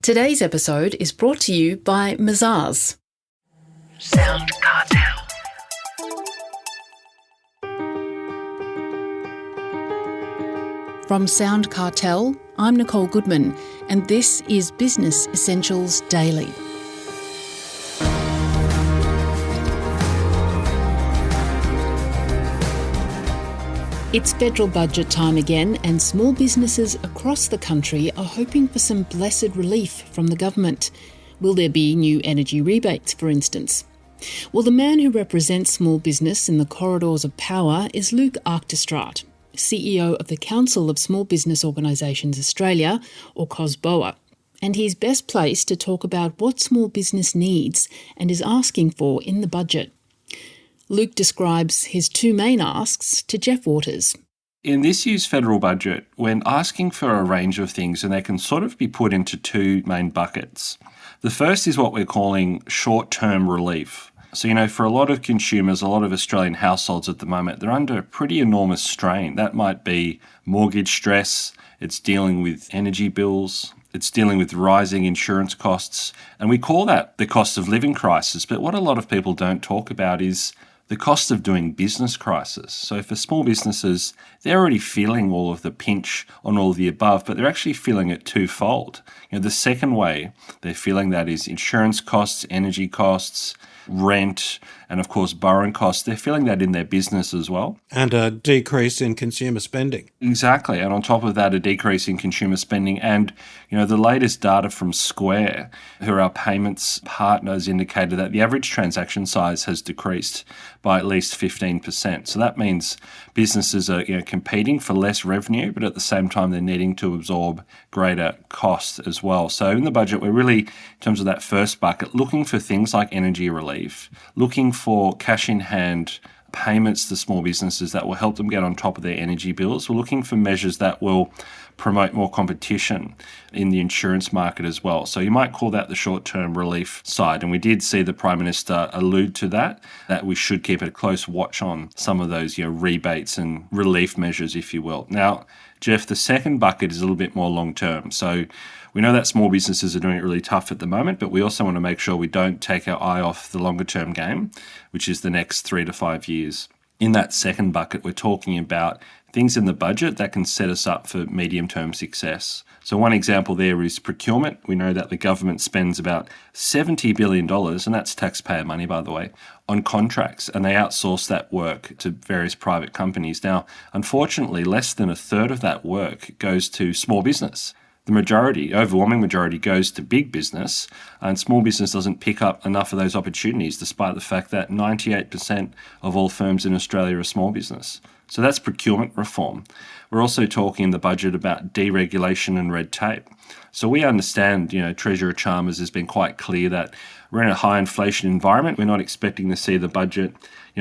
Today's episode is brought to you by Mazars. Sound Cartel. From Sound Cartel, I'm Nicole Goodman, and this is Business Essentials Daily. It's federal budget time again, and small businesses across the country are hoping for some blessed relief from the government. Will there be new energy rebates, for instance? Well, the man who represents small business in the corridors of power is Luke Achterstraat, CEO of the Council of Small Business Organisations Australia, or COSBOA, and he's best placed to talk about what small business needs and is asking for in the budget. Luke describes his two main asks to Jeff Waters. In this year's federal budget, we're asking for a range of things, and they can sort of be put into two main buckets. The first is what we're calling short-term relief. So, for a lot of consumers, a lot of Australian households at the moment, they're under pretty enormous strain. That might be mortgage stress, it's dealing with energy bills, it's dealing with rising insurance costs, and we call that the cost of living crisis. But what a lot of people don't talk about is the cost of doing business crisis. So for small businesses, they're already feeling all of the pinch on all of the above, but they're actually feeling it twofold. The second way they're feeling that is insurance costs, energy costs, rent, and of course borrowing costs. They're feeling that in their business as well. And a decrease in consumer spending. Exactly. And on top of that, a decrease in consumer spending. And, the latest data from Square, who are our payments partners, indicated that the average transaction size has decreased by at least 15%. So that means businesses are competing for less revenue, but at the same time they're needing to absorb greater costs as well. So in the budget, we're really, in terms of that first bucket, looking for things like energy relief, looking for cash in hand payments to small businesses that will help them get on top of their energy bills. We're looking for measures that will promote more competition in the insurance market as well. So you might call that the short-term relief side. And we did see the Prime Minister allude to that we should keep a close watch on some of those rebates and relief measures, if you will. Now, Jeff, the second bucket is a little bit more long-term. So we know that small businesses are doing it really tough at the moment, but we also want to make sure we don't take our eye off the longer-term game, which is the next 3 to 5 years. In that second bucket, we're talking about things in the budget that can set us up for medium-term success. So one example there is procurement. We know that the government spends about $70 billion, and that's taxpayer money, by the way, on contracts, and they outsource that work to various private companies. Now, unfortunately, less than a third of that work goes to small business. The overwhelming majority goes to big business, and small business doesn't pick up enough of those opportunities, despite the fact that 98% of all firms in Australia are small business. So that's procurement reform. We're also talking in the budget about deregulation and red tape. So we understand, Treasurer Chalmers has been quite clear that we're in a high inflation environment. We're not expecting to see the budget,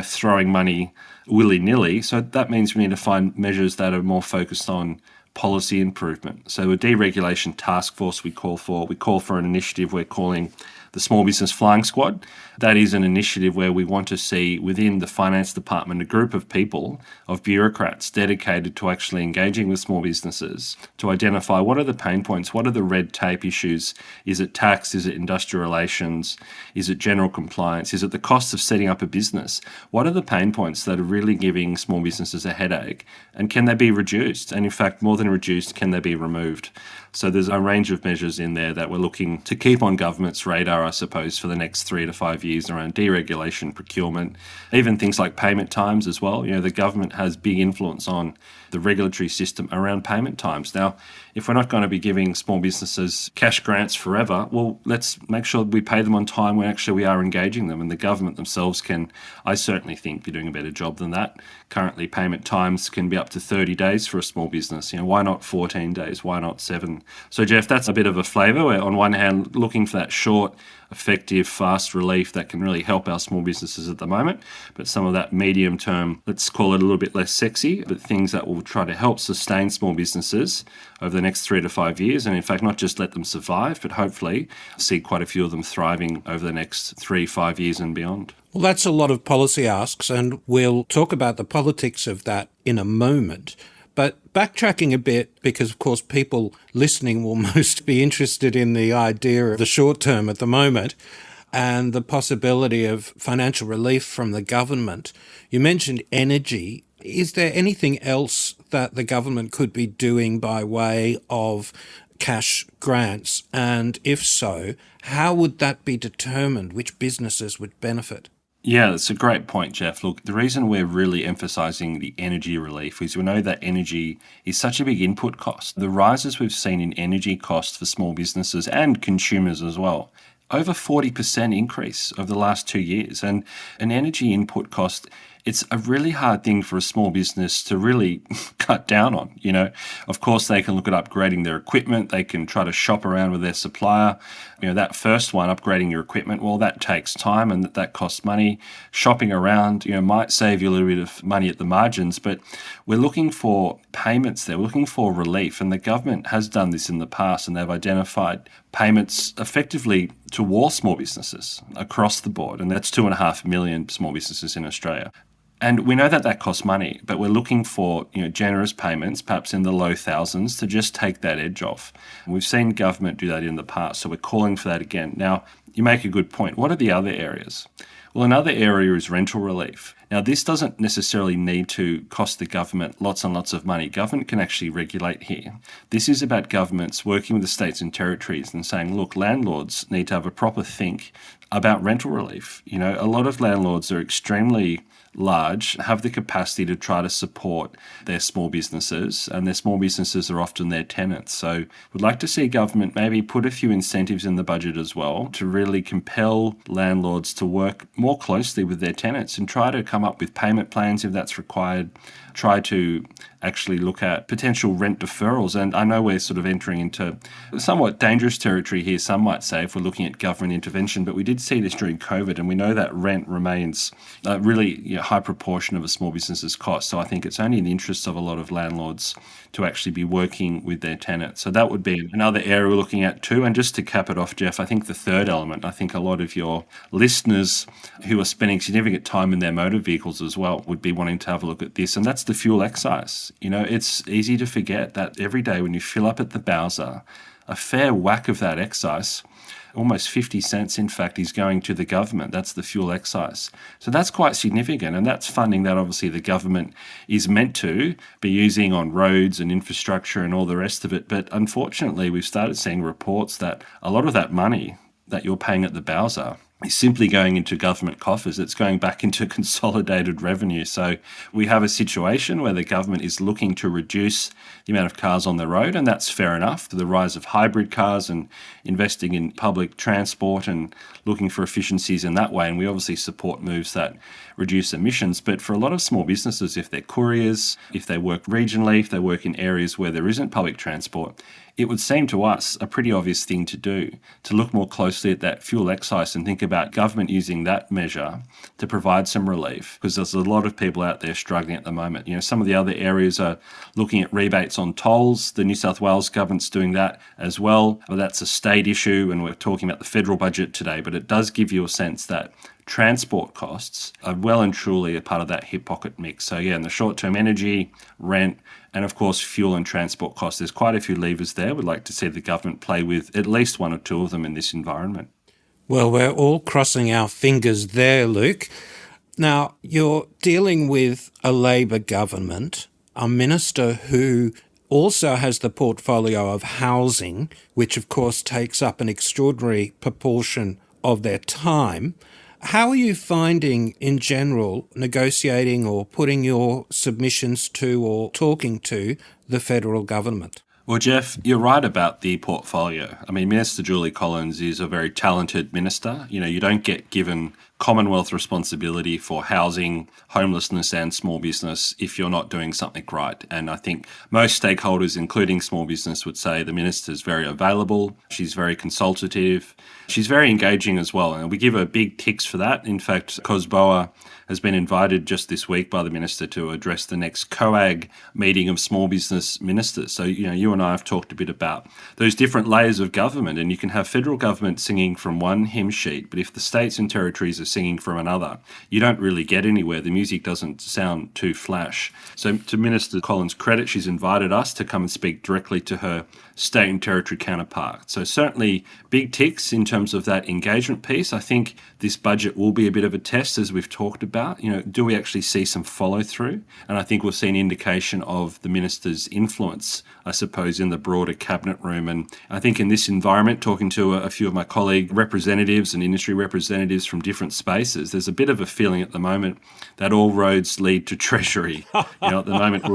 throwing money willy-nilly. So that means we need to find measures that are more focused on policy improvement. So a deregulation task force we call for an initiative we're calling the Small Business Flying Squad. That is an initiative where we want to see within the finance department a group of people, of bureaucrats dedicated to actually engaging with small businesses to identify what are the pain points, what are the red tape issues, is it tax, is it industrial relations, is it general compliance, is it the cost of setting up a business? What are the pain points that are really giving small businesses a headache, and can they be reduced? And in fact, more than reduced, can they be removed? So there's a range of measures in there that we're looking to keep on government's radar, I suppose, for the next 3 to 5 years around deregulation, procurement, even things like payment times as well. The government has big influence on the regulatory system around payment times. Now, if we're not going to be giving small businesses cash grants forever, well, let's make sure we pay them on time when actually we are engaging them. And the government themselves can, I certainly think, be doing a better job than that. Currently, payment times can be up to 30 days for a small business. Why not 14 days? Why not 7? So, Jeff, that's a bit of a flavour. We're on one hand looking for that short, effective, fast relief that can really help our small businesses at the moment, but some of that medium term, let's call it a little bit less sexy, but things that will try to help sustain small businesses over the next 3 to 5 years, and in fact not just let them survive, but hopefully see quite a few of them thriving over the next 3-5 years and beyond. Well, that's a lot of policy asks, and we'll talk about the politics of that in a moment. But backtracking a bit, because of course people listening will most be interested in the idea of the short term at the moment and the possibility of financial relief from the government. You mentioned energy. Is there anything else that the government could be doing by way of cash grants? And if so, how would that be determined? Which businesses would benefit? Yeah, that's a great point, Jeff. Look, the reason we're really emphasising the energy relief is we know that energy is such a big input cost. The rises we've seen in energy costs for small businesses and consumers as well, over 40% increase over the last 2 years. And an energy input cost, it's a really hard thing for a small business to really cut down on. Of course, they can look at upgrading their equipment. They can try to shop around with their supplier. That first one, upgrading your equipment, well, that takes time and that costs money. Shopping around, might save you a little bit of money at the margins, but we're looking for payments there. We're looking for relief, and the government has done this in the past, and they've identified payments effectively to all small businesses across the board, and that's 2.5 million small businesses in Australia. And we know that costs money, but we're looking for generous payments, perhaps in the low thousands, to just take that edge off. We've seen government do that in the past, so we're calling for that again. Now, you make a good point. What are the other areas? Well, another area is rental relief. Now, this doesn't necessarily need to cost the government lots and lots of money. Government can actually regulate here. This is about governments working with the states and territories and saying, look, landlords need to have a proper think about rental relief. A lot of landlords are extremely large, have the capacity to try to support their small businesses, and their small businesses are often their tenants. So we'd like to see government maybe put a few incentives in the budget as well to really compel landlords to work more closely with their tenants and try to come up with payment plans if that's required, try to actually look at potential rent deferrals. And I know we're sort of entering into somewhat dangerous territory here, some might say, if we're looking at government intervention, but we did see this during COVID, and we know that rent remains a really high proportion of a small business's cost. So I think it's only in the interests of a lot of landlords to actually be working with their tenants. So that would be another area we're looking at too. And just to cap it off, Jeff, I think the third element, I think a lot of your listeners who are spending significant time in their motor vehicles as well would be wanting to have a look at this, and that's the fuel excise. It's easy to forget that every day when you fill up at the Bowser, a fair whack of that excise, almost 50 cents, in fact, is going to the government. That's the fuel excise. So that's quite significant, and that's funding that obviously the government is meant to be using on roads and infrastructure and all the rest of it. But unfortunately, we've started seeing reports that a lot of that money that you're paying at the Bowser is simply going into government coffers. It's going back into consolidated revenue. So we have a situation where the government is looking to reduce the amount of cars on the road, and that's fair enough. The rise of hybrid cars and investing in public transport and looking for efficiencies in that way. And we obviously support moves that reduce emissions. But for a lot of small businesses, if they're couriers, if they work regionally, if they work in areas where there isn't public transport, it would seem to us a pretty obvious thing to do, to look more closely at that fuel excise and think about government using that measure to provide some relief, because there's a lot of people out there struggling at the moment. Some of the other areas are looking at rebates on tolls. The New South Wales government's doing that as well. But that's a state issue, and we're talking about the federal budget today, but it does give you a sense that transport costs are well and truly a part of that hip pocket mix. So in the short term, energy, rent, and of course fuel and transport costs, there's quite a few levers there. We'd like to see the government play with at least one or two of them in this environment. Well, we're all crossing our fingers there, Luke. Now, you're dealing with a Labor government, a minister who also has the portfolio of housing, which of course takes up an extraordinary proportion of their time. How are you finding, in general, negotiating or putting your submissions to or talking to the federal government? Well, Jeff, you're right about the portfolio. I mean, Minister Julie Collins is a very talented minister. You don't get given Commonwealth responsibility for housing, homelessness and small business if you're not doing something right. And I think most stakeholders, including small business, would say the minister's very available, she's very consultative, she's very engaging as well. And we give her big ticks for that. In fact, COSBOA has been invited just this week by the minister to address the next COAG meeting of small business ministers. So, you and and I have talked a bit about, those different layers of government. And you can have federal government singing from one hymn sheet, but if the states and territories are singing from another, you don't really get anywhere. The music doesn't sound too flash. So to Minister Collins' credit, she's invited us to come and speak directly to her state and territory counterpart. So certainly big ticks in terms of that engagement piece. I think this budget will be a bit of a test, as we've talked about. Do we actually see some follow through? And I think we'll see an indication of the minister's influence, I suppose, in the broader cabinet room. And I think in this environment, talking to a few of my colleague representatives and industry representatives from different spaces, there's a bit of a feeling at the moment that all roads lead to Treasury. At the moment,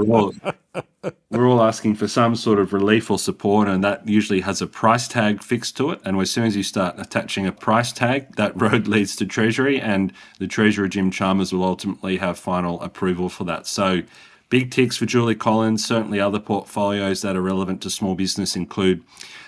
we're all asking for some sort of relief or support, and that usually has a price tag fixed to it. And as soon as you start attaching a price tag, that road leads to Treasury, and the Treasurer, Jim Chalmers, will ultimately have final approval for that. So big ticks for Julie Collins. Certainly other portfolios that are relevant to small business include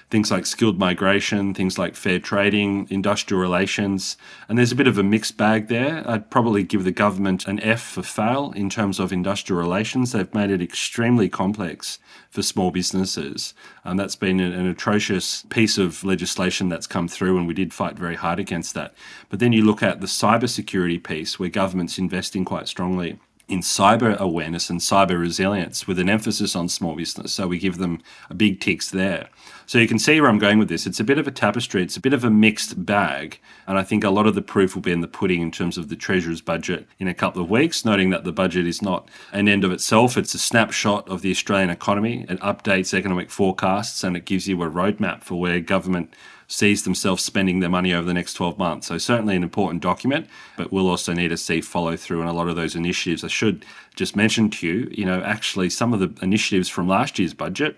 things like skilled migration, things like fair trading, industrial relations. And there's a bit of a mixed bag there. I'd probably give the government an F for fail in terms of industrial relations. They've made it extremely complex for small businesses. That's been an atrocious piece of legislation that's come through, and we did fight very hard against that. But then you look at the cybersecurity piece, where government's investing quite strongly in cyber awareness and cyber resilience with an emphasis on small business. So we give them a big ticks there. So you can see where I'm going with this. It's a bit of a tapestry. It's a bit of a mixed bag. And I think a lot of the proof will be in the pudding in terms of the Treasurer's budget in a couple of weeks, noting that the budget is not an end of itself. It's a snapshot of the Australian economy. It updates economic forecasts, and it gives you a roadmap for where government sees themselves spending their money over the next 12 months. So certainly an important document, but we'll also need to see follow through on a lot of those initiatives. I should just mention to you, actually some of the initiatives from last year's budget,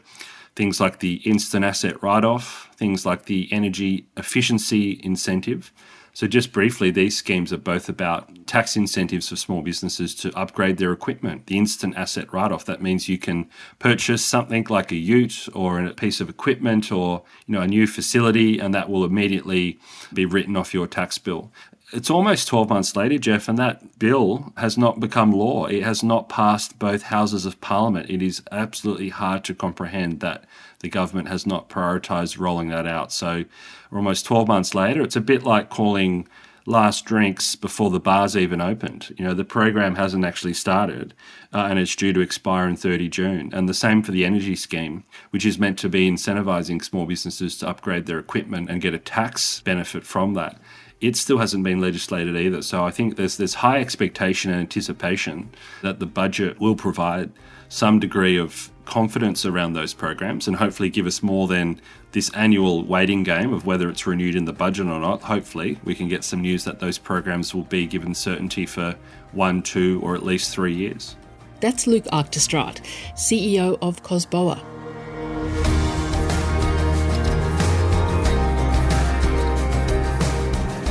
things like the instant asset write-off, things like the energy efficiency incentive. So just briefly, these schemes are both about tax incentives for small businesses to upgrade their equipment. The instant asset write-off, that means you can purchase something like a ute or a piece of equipment or a new facility, and that will immediately be written off your tax bill. It's almost 12 months later, Jeff, and that bill has not become law. It has not passed both houses of parliament. It is absolutely hard to comprehend that the government has not prioritised rolling that out. So we're almost 12 months later. It's a bit like calling last drinks before the bars even opened. The program hasn't actually started, and it's due to expire in 30 June. And the same for the energy scheme, which is meant to be incentivising small businesses to upgrade their equipment and get a tax benefit from that. It still hasn't been legislated either. So I think there's high expectation and anticipation that the budget will provide some degree of confidence around those programs and hopefully give us more than this annual waiting game of whether it's renewed in the budget or not. Hopefully we can get some news that those programs will be given certainty for 1, 2 or at least 3 years. That's Luke Achterstraat, CEO of COSBOA.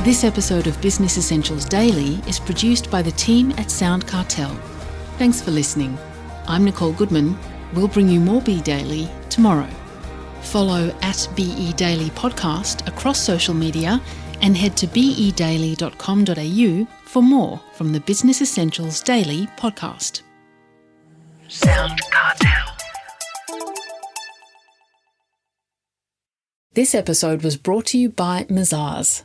This episode of Business Essentials Daily is produced by the team at Sound Cartel. Thanks for listening. I'm Nicole Goodman. We'll bring you more Be Daily tomorrow. Follow @BE Daily Podcast across social media and head to bedaily.com.au for more from the Business Essentials Daily podcast. Sound Cartel. This episode was brought to you by Mazars.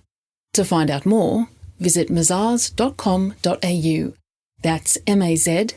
To find out more, visit mazars.com.au. That's mazars.com.au.